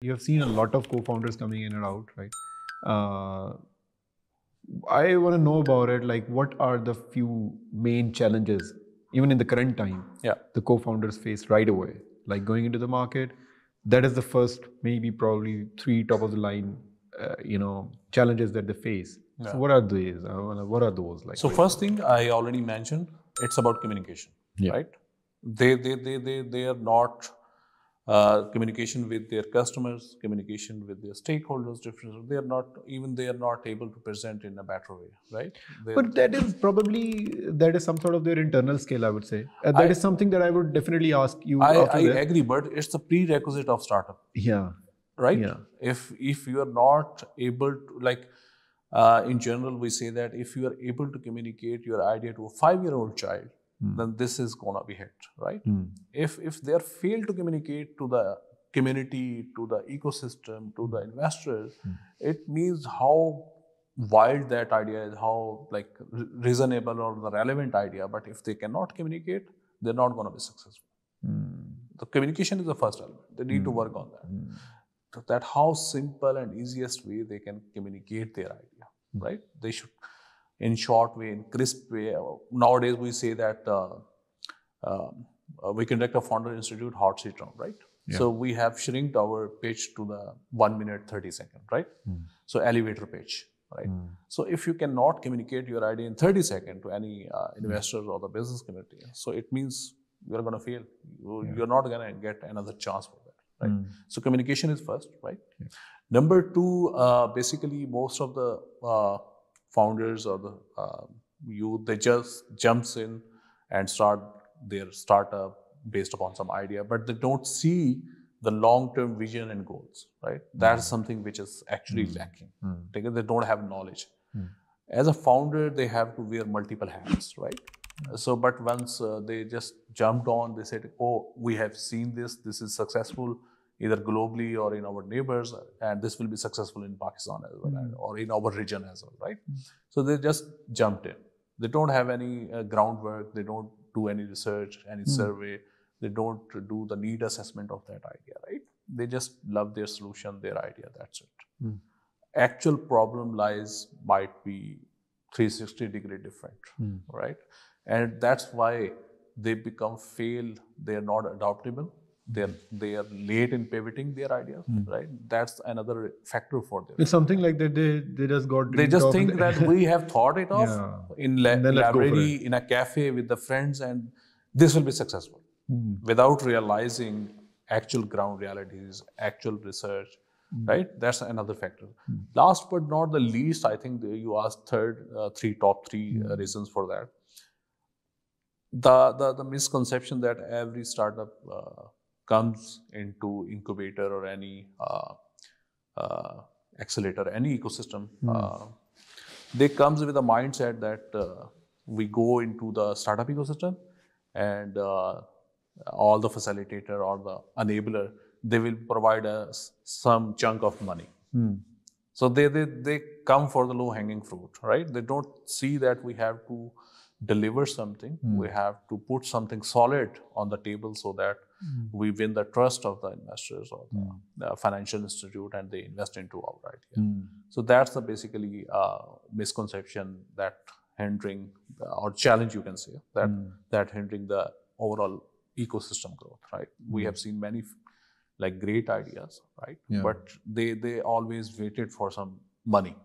You have seen a lot of co-founders coming in and out, right? I want to know about it. Like, what are the few main challenges, even in the current time, the co-founders face right away? Like going into the market, that is the first, maybe probably three top of the line, challenges that they face. So what are these? What are those like? So first thing I already mentioned, it's about communication, right? They are not communication with their customers, communication with their stakeholders, different. They are not able to present in a better way, right? But that is some sort of their internal skill, I would say. That is something that I would definitely ask you after I this. agree, but it's a prerequisite of startup. Yeah. Right? Yeah. If you are not able to, like, in general, we say that if you are able to communicate your idea to a 5-year-old child, then this is gonna be hit, right? If they are failed to communicate to the community, to the ecosystem, to the investors, it means how wild that idea is, how like reasonable or the relevant idea. But if they cannot communicate, they're not gonna be successful. The communication is the first element. They need to work on that. That how simple and easiest way they can communicate their idea, right? They should, in short way, in crisp way. Nowadays we say that we conduct a founder institute hot seat round, right? Yeah. So we have shrinked our pitch to the 1 minute 30 second, right? So elevator pitch, right? So if you cannot communicate your idea in 30 seconds to any investors or the business community, so it means you're going to fail. You're not going to get another chance for that. Right? So communication is first, right? Yeah. Number two, basically most of the founders or the youth, they just jumps in and start their startup based upon some idea, but they don't see the long-term vision and goals, right? That's something which is actually lacking. They don't have knowledge. As a founder, they have to wear multiple hats, right? So, but once they just jumped on, they said, oh, we have seen this is successful either globally or in our neighbors, and this will be successful in Pakistan as well, or in our region as well, right? So they just jumped in. They don't have any groundwork, they don't do any research, any survey, they don't do the need assessment of that idea, right? They just love their solution, their idea, that's it. Actual problem might be 360-degree different, right? And that's why they become fail. They are not adaptable. They are late in pivoting their ideas, right? That's another factor for them. It's something like that. They just got. They just think that we have thought it off in library, in a cafe with the friends, and this will be successful, without realizing actual ground realities, actual research. Right? That's another factor. Last but not the least, I think you asked top three reasons for that. The misconception that every startup comes into incubator or any accelerator, any ecosystem, they comes with a mindset that we go into the startup ecosystem and all the facilitator or the enabler, they will provide us some chunk of money. So they come for the low-hanging fruit, right? They don't see that we have to deliver something. We have to put something solid on the table so that we win the trust of the investors or the financial institute, and they invest into our idea. So that's the basically misconception that hindering or challenge, you can say, that hindering the overall ecosystem growth, right? We have seen many like great ideas, right? But they always waited for some money.